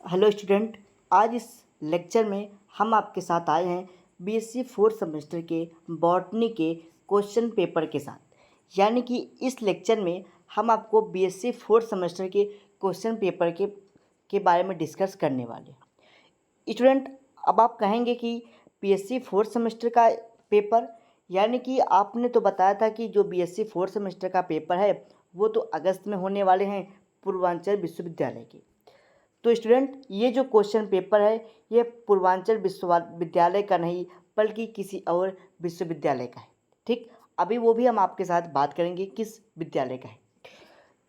Hello student. आज इस lecture में हम आपके साथ आए हैं बीएससी फोर्थ सेमेस्टर के बॉटनी के क्वेश्चन पेपर के साथ। यानी कि इस लेक्चर में हम आपको बीएससी फोर्थ सेमेस्टर के क्वेश्चन पेपर के बारे में डिस्कस करने वाले हैं। स्टूडेंट, अब आप कहेंगे कि बीएससी फोर्थ सेमेस्टर का पेपर, यानी कि आपने तो बताया था कि जो बीएससी फोर्थ सेमेस्टर का पेपर है वो तो अगस्त में होने वाले हैं पूर्वांचल विश्वविद्यालय के। तो स्टूडेंट, ये जो क्वेश्चन पेपर है ये पूर्वांचल विश्वविद्यालय का नहीं बल्कि किसी और विश्वविद्यालय का है। ठीक, अभी वो भी हम आपके साथ बात करेंगे किस विद्यालय का है।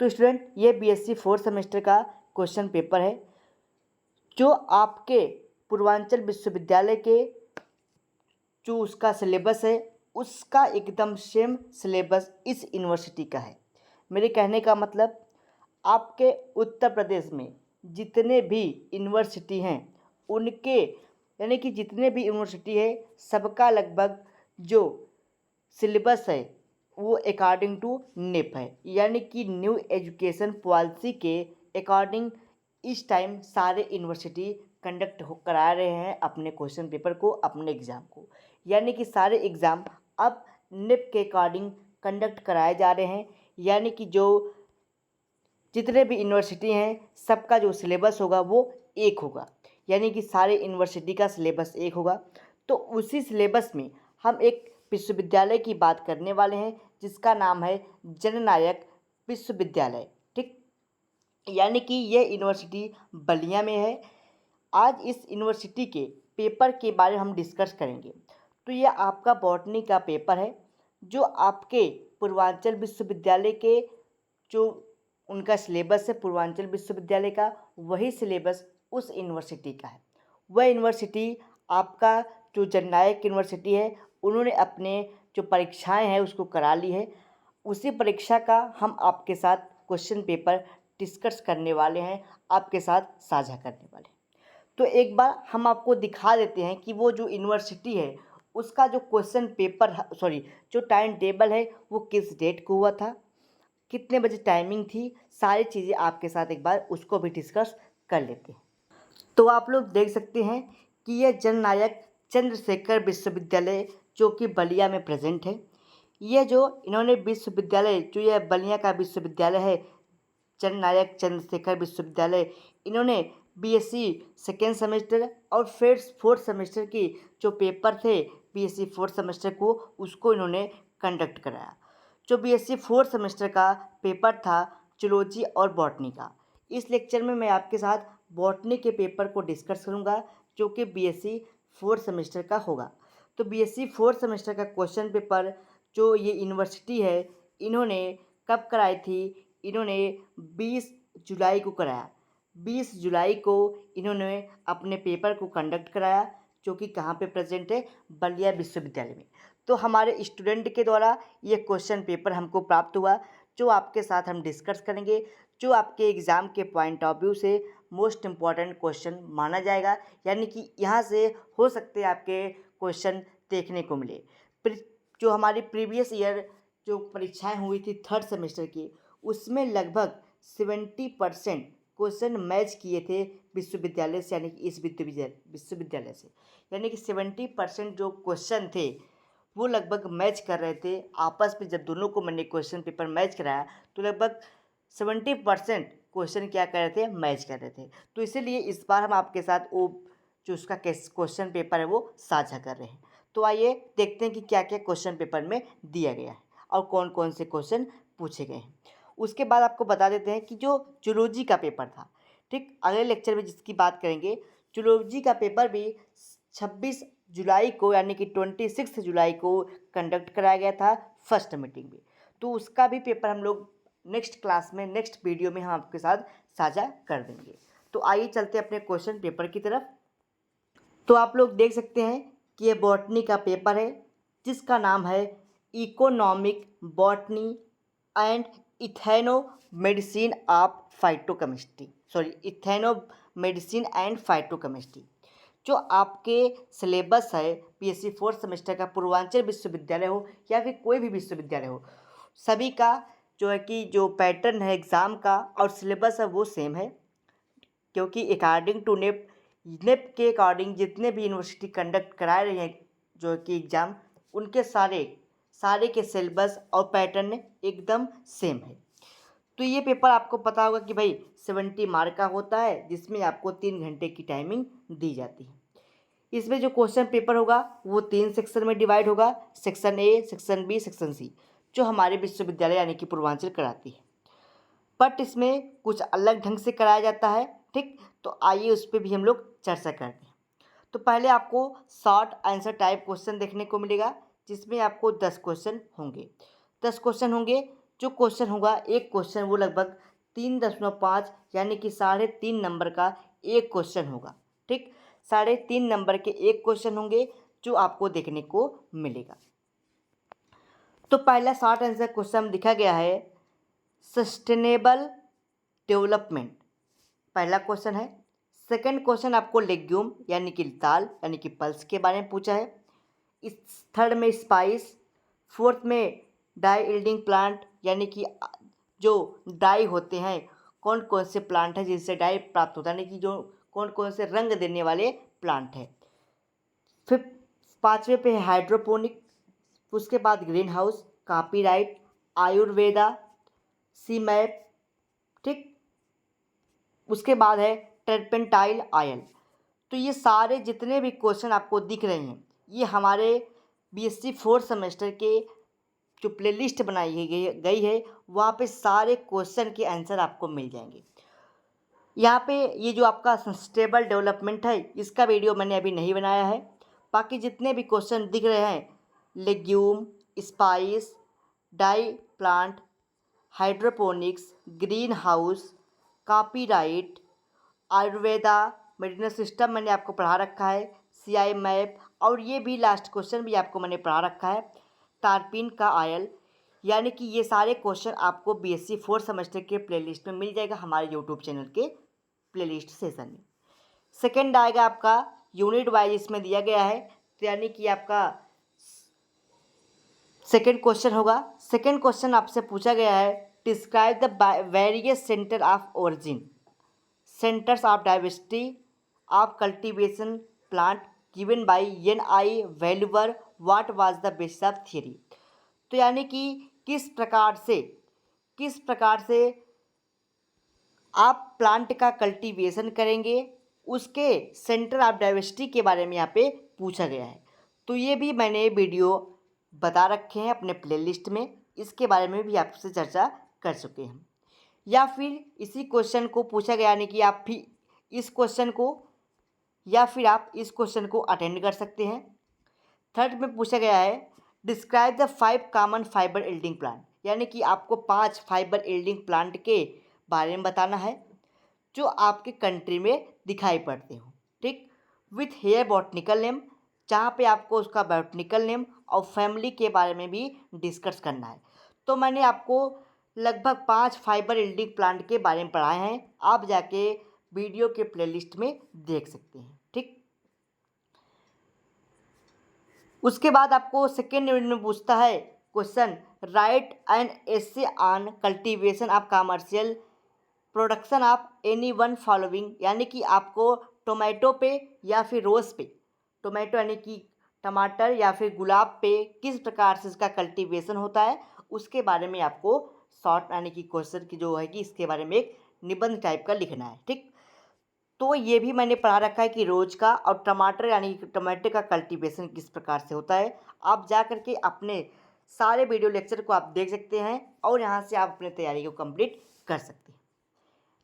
तो स्टूडेंट, ये बीएससी फोर्थ सेमेस्टर का क्वेश्चन पेपर है जो आपके पूर्वांचल विश्वविद्यालय के जो उसका सिलेबस है उसका एकदम सेम सिलेबस इस यूनिवर्सिटी का है। मेरे कहने का मतलब, आपके उत्तर प्रदेश में जितने भी यूनिवर्सिटी हैं उनके, यानी कि जितने भी यूनिवर्सिटी है सबका लगभग जो सिलेबस है वो अकॉर्डिंग टू नेप है, यानी कि न्यू एजुकेशन पॉलिसी के अकॉर्डिंग इस टाइम सारे यूनिवर्सिटी कंडक्ट करा रहे हैं अपने क्वेश्चन पेपर को, अपने एग्ज़ाम को। यानी कि सारे एग्ज़ाम अब नेप के अकॉर्डिंग कंडक्ट कराए जा रहे हैं। यानी कि जो जितने भी यूनिवर्सिटी हैं सबका जो सिलेबस होगा वो एक होगा, यानी कि सारे यूनिवर्सिटी का सिलेबस एक होगा। तो उसी सिलेबस में हम एक विश्वविद्यालय की बात करने वाले हैं जिसका नाम है जननायक विश्वविद्यालय। ठीक, यानी कि यह यूनिवर्सिटी बलिया में है। आज इस यूनिवर्सिटी के पेपर के बारे में हम डिस्कस करेंगे। तो यह आपका बॉटनी का पेपर है जो आपके पूर्वांचल विश्वविद्यालय के जो उनका सिलेबस है पूर्वांचल विश्वविद्यालय का, वही सिलेबस उस यूनिवर्सिटी का है। वह यूनिवर्सिटी आपका जो जननायक यूनिवर्सिटी है उन्होंने अपने जो परीक्षाएं हैं उसको करा ली है। उसी परीक्षा का हम आपके साथ क्वेश्चन पेपर डिस्कस करने वाले हैं, आपके साथ साझा करने वाले हैं। तो एक बार हम आपको दिखा देते हैं कि वो जो यूनिवर्सिटी है उसका जो क्वेश्चन पेपर, सॉरी, जो टाइम टेबल है वो किस डेट को हुआ था, कितने बजे टाइमिंग थी, सारी चीज़ें आपके साथ एक बार उसको भी डिस्कस कर लेते हैं। तो आप लोग देख सकते हैं कि यह जननायक चंद्रशेखर विश्वविद्यालय जो कि बलिया में प्रेजेंट है। यह जो इन्होंने विश्वविद्यालय, जो यह बलिया का विश्वविद्यालय है जननायक चंद्रशेखर विश्वविद्यालय, इन्होंने बीएससी सेकेंड सेमेस्टर और फिर फोर्थ सेमेस्टर की जो पेपर थे बीएससी फोर्थ सेमेस्टर को, उसको इन्होंने कंडक्ट कराया। जो बीएससी फोर्थ सेमेस्टर का पेपर था जूलॉजी और बॉटनी का, इस लेक्चर में मैं आपके साथ बॉटनी के पेपर को डिस्कस करूंगा जो कि बीएससी फोर्थ सेमेस्टर का होगा। तो बीएससी फोर्थ सेमेस्टर का क्वेश्चन पेपर जो ये यूनिवर्सिटी है इन्होंने कब कराई थी, इन्होंने 20 जुलाई को कराया। 20 जुलाई को इन्होंने अपने पेपर को कंडक्ट कराया जो कि कहाँ पे प्रेजेंट है, बलिया विश्वविद्यालय में। तो हमारे स्टूडेंट के द्वारा ये क्वेश्चन पेपर हमको प्राप्त हुआ जो आपके साथ हम डिस्कस करेंगे, जो आपके एग्ज़ाम के पॉइंट ऑफ व्यू से मोस्ट इम्पॉर्टेंट क्वेश्चन माना जाएगा। यानी कि यहाँ से हो सकते हैं आपके क्वेश्चन देखने को मिले। जो हमारी प्रीवियस ईयर जो परीक्षाएं हुई थी थर्ड सेमेस्टर की, उसमें लगभग 70% क्वेश्चन मैच किए थे विश्वविद्यालय से, यानी कि इस विश्वविद्यालय से। यानी कि 70% जो क्वेश्चन थे वो लगभग मैच कर रहे थे आपस में। जब दोनों को मैंने क्वेश्चन पेपर मैच कराया तो लगभग 70% क्वेश्चन क्या कर रहे थे, मैच कर रहे थे। तो इसीलिए इस बार हम आपके साथ वो जो उसका क्वेश्चन पेपर है वो साझा कर रहे हैं। तो आइए देखते हैं कि क्या क्या क्वेश्चन पेपर में दिया गया है और कौन कौन से क्वेश्चन पूछे गए हैं। उसके बाद आपको बता देते हैं कि जो जूलॉजी का पेपर था, ठीक, अगले लेक्चर में जिसकी बात करेंगे, जूलॉजी का पेपर भी 26 जुलाई को, यानी कि 26 जुलाई को कंडक्ट कराया गया था फर्स्ट मीटिंग में। तो उसका भी पेपर हम लोग नेक्स्ट क्लास में, नेक्स्ट वीडियो में हम आपके साथ साझा कर देंगे। तो आइए चलते अपने क्वेश्चन पेपर की तरफ। तो आप लोग देख सकते हैं कि ये बॉटनी का पेपर है जिसका नाम है economic botany and ethno medicine of phytochemistry, sorry, ethno medicine and phytochemistry. जो आपके सिलेबस है बीएससी फोर्थ सेमेस्टर का, पूर्वांचल विश्वविद्यालय हो या फिर कोई भी विश्वविद्यालय हो, सभी का जो है कि जो पैटर्न है एग्ज़ाम का और सिलेबस है वो सेम है। क्योंकि अकॉर्डिंग टू नेप, नेप के अकॉर्डिंग जितने भी यूनिवर्सिटी कंडक्ट करा रही हैं जो कि एग्ज़ाम, उनके सारे के सिलेबस और पैटर्न एकदम सेम है। तो ये पेपर आपको पता होगा कि भाई 70 मार्क का होता है, जिसमें आपको 3 घंटे की टाइमिंग दी जाती है। इसमें जो क्वेश्चन पेपर होगा वो 3 सेक्शन में डिवाइड होगा, section A, section B, section C, जो हमारे विश्वविद्यालय यानी कि पूर्वांचल कराती है। बट इसमें कुछ अलग ढंग से कराया जाता है, ठीक। तो आइए उस पर भी हम लोग चर्चा करते हैं। तो पहले आपको शॉर्ट आंसर टाइप क्वेश्चन देखने को मिलेगा, जिसमें आपको 10 क्वेश्चन होंगे। 10 क्वेश्चन होंगे। जो क्वेश्चन होगा, एक क्वेश्चन वो लगभग 3.5 यानी कि 3.5 नंबर का एक क्वेश्चन होगा, ठीक। 3.5 नंबर के एक क्वेश्चन होंगे जो आपको देखने को मिलेगा। तो पहला शॉर्ट आंसर क्वेश्चन दिखा गया है सस्टेनेबल डेवलपमेंट, पहला क्वेश्चन है। सेकंड क्वेश्चन आपको लेग्यूम यानी कि दाल यानी कि पल्स के बारे में पूछा है। इस थर्ड में स्पाइस, फोर्थ में डाई इल्डिंग प्लांट यानी कि जो डाई होते हैं, कौन कौन से प्लांट हैं जिनसे डाई प्राप्त होता है, यानी कि जो कौन कौन से रंग देने वाले प्लांट हैं। फिर पाँचवें पे है हाइड्रोपोनिक, उसके बाद ग्रीन हाउस, कॉपीराइट, आयुर्वेदा, सी मैप, ठीक। उसके बाद है टर्पेंटाइल ऑयल। तो ये सारे जितने भी क्वेश्चन आपको दिख रहे हैं, ये हमारे बीएससी 4th सेमेस्टर के जो प्लेलिस्ट बनाई गई है, वहाँ पे सारे क्वेश्चन के आंसर आपको मिल जाएंगे। यहाँ पे ये जो आपका सस्टेनेबल डेवलपमेंट है, इसका वीडियो मैंने अभी नहीं बनाया है। बाकी जितने भी क्वेश्चन दिख रहे हैं, legume, spice, dye plant, hydroponics, greenhouse, copyright, Ayurveda, medicinal system मैंने आपको पढ़ा रखा है, सीआई मैप, और ये भी लास्ट क्वेश्चन भी आपको मैंने पढ़ा रखा है, टारपीन का ऑयल। यानी कि ये सारे क्वेश्चन आपको बीएससी 4th सेमेस्टर के प्लेलिस्ट में मिल जाएगा, हमारे यूट्यूब चैनल के प्लेलिस्ट सेशन में। सेकंड आएगा आपका यूनिट वाइज, इसमें दिया गया है, तो यानी कि आपका सेकंड क्वेश्चन होगा। सेकंड क्वेश्चन आपसे पूछा गया है describe the various centre of origin, centres of diversity of cultivation plant given by N I. Vavilov, what was the basis of theory. तो यानी कि किस प्रकार से आप प्लांट का कल्टीवेशन करेंगे, उसके सेंटर ऑफ डाइवर्सिटी के बारे में यहाँ पे पूछा गया है। तो ये भी मैंने वीडियो बता रखे हैं अपने प्लेलिस्ट में, इसके बारे में भी आपसे चर्चा कर चुके हैं। या फिर इसी क्वेश्चन को पूछा गया, यानी कि आप भी इस क्वेश्चन को या फिर आप इस क्वेश्चन को अटेंड कर सकते हैं। थर्ड में पूछा गया है describe the 5 common fibre yielding plant, यानी कि आपको 5 फाइबर यील्डिंग प्लांट के बारे में बताना है जो आपके कंट्री में दिखाई पड़ते हो, ठीक। विथ हेयर बॉटनिकल नेम, जहाँ पे आपको उसका बॉटनिकल नेम और फैमिली के बारे में भी डिस्कस करना है। तो मैंने आपको लगभग 5 फाइबर यील्डिंग प्लांट के बारे में पढ़ाए हैं, आप जाके वीडियो के प्लेलिस्ट में देख सकते हैं, ठीक। उसके बाद आपको सेकेंड यूनिट में पूछता है question right an essay on cultivation of commercial production of any one following, यानी कि आपको टोमेटो पे या फिर रोज़ पे, टोमेटो यानी कि टमाटर या फिर गुलाब पे किस प्रकार से इसका कल्टीवेशन होता है, उसके बारे में आपको शॉर्ट यानी कि क्वेश्चन की जो है कि इसके बारे में एक निबंध टाइप का लिखना है, ठीक। तो ये भी मैंने पढ़ा रखा है कि रोज़ का और टमाटर यानी कि टमाटर का कल्टीवेशन किस प्रकार से होता है। आप जा कर के अपने सारे वीडियो लेक्चर को आप देख सकते हैं और यहाँ से आप अपनी तैयारी को कंप्लीट कर सकते हैं।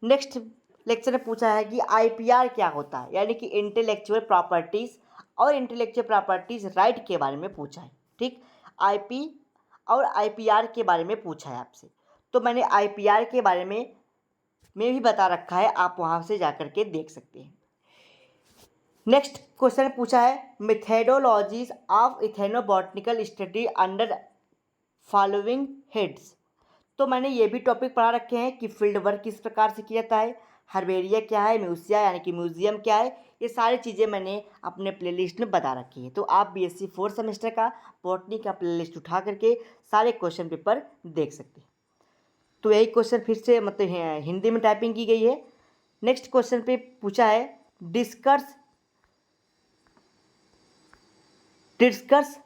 नेक्स्ट लेक्चर में पूछा है कि आईपीआर क्या होता है, यानी कि इंटेलेक्चुअल प्रॉपर्टीज़ और इंटेलेक्चुअल प्रॉपर्टीज़ राइट के बारे में पूछा है, ठीक। आईपी और आईपीआर के बारे में पूछा है आपसे, तो मैंने आईपीआर के बारे में भी बता रखा है, आप वहाँ से जा कर के देख सकते हैं। नेक्स्ट क्वेश्चन पूछा है methodologies of ethnobotanical study under following heads. तो मैंने ये भी टॉपिक पढ़ा रखे हैं कि फील्ड वर्क किस प्रकार से किया जाता है, हर्बेरिया क्या है, म्यूसिया यानी कि म्यूजियम क्या है, ये सारी चीज़ें मैंने अपने प्लेलिस्ट में बता रखी है। तो आप बीएससी 4th सेमेस्टर का बॉटनी का प्लेलिस्ट उठा करके सारे क्वेश्चन पेपर देख सकते हैं। तो यही क्वेश्चन फिर से मतलब हिंदी में टाइपिंग की गई है। नेक्स्ट क्वेश्चन पे पूछा है डिस्कस डिस्कस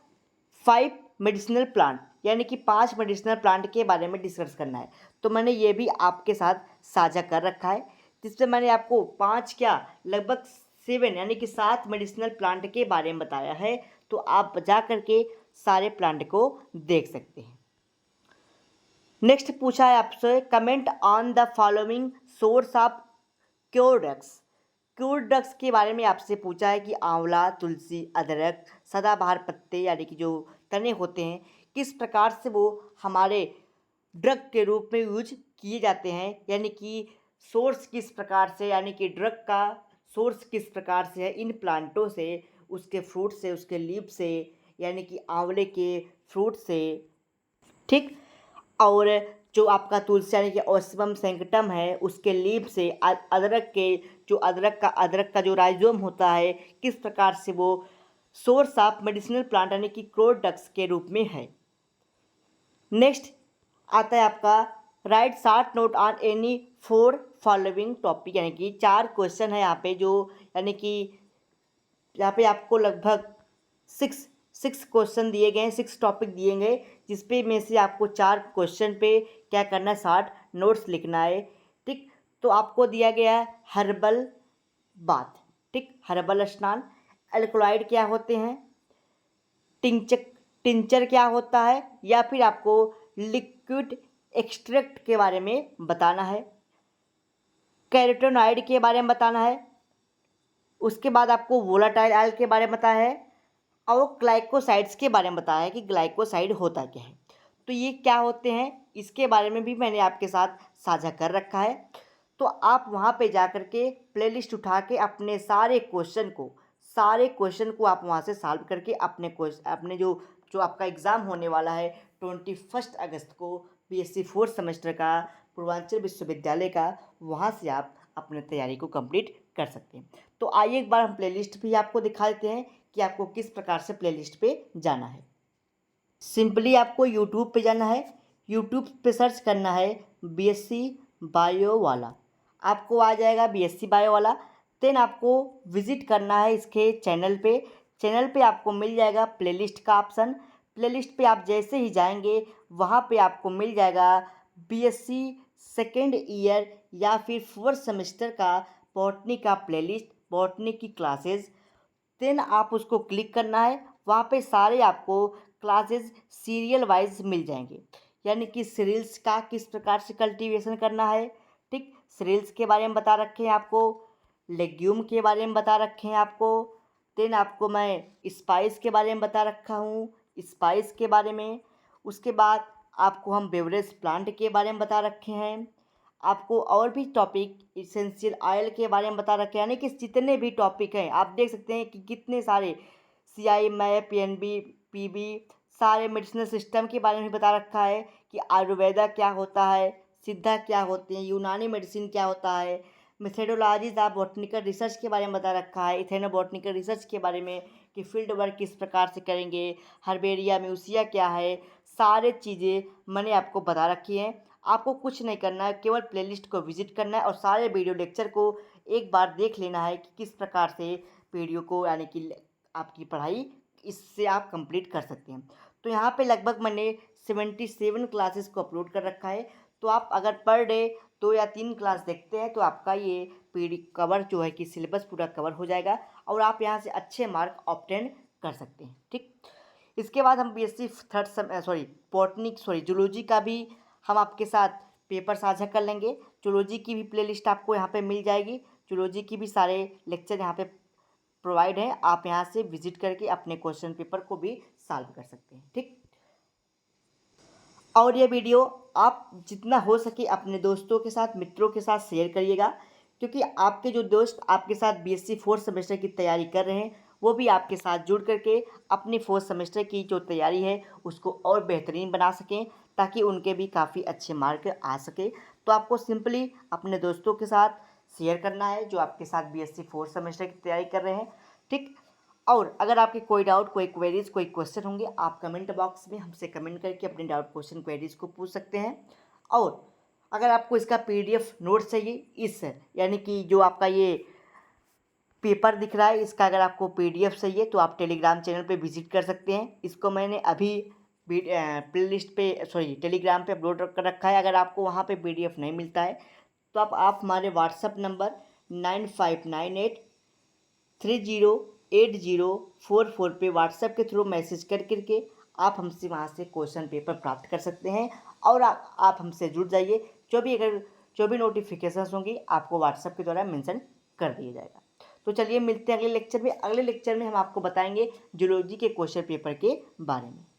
5 मेडिसिनल प्लांट, यानी कि 5 मेडिसिनल प्लांट के बारे में डिस्कस करना है। तो मैंने ये भी आपके साथ साझा कर रखा है, जिससे मैंने आपको 5 क्या लगभग 7 यानी कि 7 मेडिसिनल प्लांट के बारे में बताया है। तो आप जा करके सारे प्लांट को देख सकते हैं। नेक्स्ट पूछा है आपसे comment on the following source of cure drugs. Cure drugs के बारे में आपसे पूछा है कि आंवला, तुलसी, अदरक, सदाबहार पत्ते यानी कि जो तने होते हैं, किस प्रकार से वो हमारे ड्रग के रूप में यूज किए जाते हैं, यानी कि सोर्स किस प्रकार से, यानी कि ड्रग का सोर्स किस प्रकार से है इन प्लांटों से, उसके फ्रूट से, उसके लीफ से, यानी कि आंवले के फ्रूट से, ठीक। और जो आपका तुलसी यानी कि ऑस्मम सैंक्टम है उसके लीफ से, अदरक के जो अदरक का जो राइजोम होता है, किस प्रकार से वो सोर्स ऑफ मेडिसिनल प्लांट यानी कि क्रोडक्ट्स के रूप में है। नेक्स्ट आता है आपका right short note on any 4 following topic, यानी कि 4 क्वेश्चन है यहाँ पे, जो यानी कि यहाँ पे आपको लगभग 6 क्वेश्चन दिए गए हैं, 6 टॉपिक दिए गए, जिसपे में से आपको 4 क्वेश्चन पे क्या करना है, शॉर्ट नोट्स लिखना है, ठीक। तो आपको दिया गया है हर्बल बाथ, ठीक, हर्बल स्नान, एल्कलॉइड क्या होते हैं, टिंचर टिंचर क्या होता है, या फिर आपको लिक्विड एक्सट्रैक्ट के बारे में बताना है, कैरोटेनॉइड के बारे में बताना है, उसके बाद आपको वोलाटाइल ऑयल के बारे में बताया है, और ग्लाइकोसाइड्स के बारे में बताया है कि ग्लाइकोसाइड होता क्या है। तो ये क्या होते हैं इसके बारे में भी मैंने आपके साथ साझा कर रखा है। तो आप वहाँ पे जा कर के प्लेलिस्ट उठा के अपने सारे क्वेश्चन को आप वहाँ से सॉल्व करके अपने जो जो आपका एग्ज़ाम होने वाला है 21 अगस्त को बीएससी 4th सेमेस्टर का पूर्वांचल विश्वविद्यालय का, वहाँ से आप अपने तैयारी को कंप्लीट कर सकते हैं। तो आइए एक बार हम प्लेलिस्ट भी आपको दिखा देते हैं कि आपको किस प्रकार से प्लेलिस्ट पे जाना है। सिंपली आपको यूट्यूब पे जाना है, यूट्यूब पे सर्च करना है बीएससी बायो वाला, आपको आ जाएगा बीएससी बायो वाला। देन आपको विजिट करना है इसके चैनल पे आपको मिल जाएगा प्लेलिस्ट का ऑप्शन। प्लेलिस्ट पे आप जैसे ही जाएंगे वहाँ पे आपको मिल जाएगा बीएससी सेकेंड ईयर या फिर 4th सेमेस्टर का बॉटनी का प्लेलिस्ट, बॉटनी की क्लासेस। देन आप उसको क्लिक करना है, वहाँ पे सारे आपको क्लासेस सीरियल वाइज मिल जाएंगे, यानी कि सीरियल्स का किस प्रकार से कल्टीवेशन करना है, ठीक, सीरियल्स के बारे में बता रखे हैं आपको, लेग्यूम के बारे में बता रखे हैं आपको। देन आपको मैं स्पाइस के बारे में बता रखा हूँ, स्पाइस के बारे में। उसके बाद आपको हम बेवरेज प्लांट के बारे में बता रखे हैं, आपको और भी टॉपिक इसेंशियल ऑयल के बारे में बता रखे हैं, यानी कि जितने भी टॉपिक हैं आप देख सकते हैं कि कितने सारे सीआई मैप पीएनबी पीबी सारे मेडिसिनल सिस्टम के बारे में भी बता रखा है कि आयुर्वेदा क्या होता है, सिद्धा क्या होते हैं, यूनानी मेडिसिन क्या होता है, मेथडोलॉजीज ऑफ बॉटनिकल रिसर्च के बारे में बता रखा है, इथेनोबॉटनिकल रिसर्च के बारे में कि फील्ड वर्क किस प्रकार से करेंगे, हर्बेरिया म्यूसिया क्या है, सारे चीज़ें मैंने आपको बता रखी हैं। आपको कुछ नहीं करना है, केवल प्लेलिस्ट को विजिट करना है और सारे वीडियो लेक्चर को एक बार देख लेना है कि किस प्रकार से वीडियो को, यानी कि आपकी पढ़ाई इससे आप कंप्लीट कर सकते हैं। तो यहाँ पे लगभग मैंने 77 क्लासेस को अपलोड कर रखा है। तो आप अगर पर डे 2 या 3 क्लास देखते हैं तो आपका ये पीडी कवर जो है कि सिलेबस पूरा कवर हो जाएगा और आप यहाँ से अच्छे मार्क ऑब्टेन कर सकते हैं, ठीक। इसके बाद हम बीएससी जूलॉजी का भी हम आपके साथ पेपर साझा कर लेंगे। जूलॉजी की भी प्लेलिस्ट आपको यहाँ पे मिल जाएगी, जूलॉजी की भी सारे लेक्चर यहाँ पे प्रोवाइड हैं, आप यहाँ से विजिट करके अपने क्वेश्चन पेपर को भी सॉल्व कर सकते हैं, ठीक। और ये वीडियो आप जितना हो सके अपने दोस्तों के साथ, मित्रों के साथ शेयर करिएगा, क्योंकि आपके जो दोस्त आपके साथ बीएससी 4th सेमेस्टर की तैयारी कर रहे हैं वो भी आपके साथ जुड़ करके अपनी 4th सेमेस्टर की जो तैयारी है उसको और बेहतरीन बना सकें, ताकि उनके भी काफ़ी अच्छे मार्क आ सके। तो आपको सिंपली अपने दोस्तों के साथ शेयर करना है जो आपके साथ बीएससी 4th सेमेस्टर की तैयारी कर रहे हैं, ठीक। और अगर आपके कोई डाउट, कोई क्वेरीज, कोई क्वेश्चन होंगे, आप कमेंट बॉक्स में हमसे कमेंट करके अपने डाउट, क्वेश्चन, क्वेरीज को पूछ सकते हैं। और अगर आपको इसका PDF नोट्स चाहिए, इस यानी कि जो आपका ये पेपर दिख रहा है, इसका अगर आपको PDF चाहिए तो आप टेलीग्राम चैनल पे विजिट कर सकते हैं। इसको मैंने अभी प्ले लिस्ट पे टेलीग्राम पे अपलोड कर रखा है। अगर आपको वहाँ पे PDF नहीं मिलता है तो आप हमारे व्हाट्सअप नंबर 9598308044 पे व्हाट्सएप के थ्रू मैसेज कर करके आप हमसे वहाँ से क्वेश्चन पेपर प्राप्त कर सकते हैं। और आप हमसे जुड़ जाइए। जो भी नोटिफिकेशंस होंगी आपको व्हाट्सएप के द्वारा मेंशन कर दिया जाएगा। तो चलिए मिलते हैं अगले लेक्चर में। अगले लेक्चर में हम आपको बताएंगे जूलॉजी के क्वेश्चन पेपर के बारे में।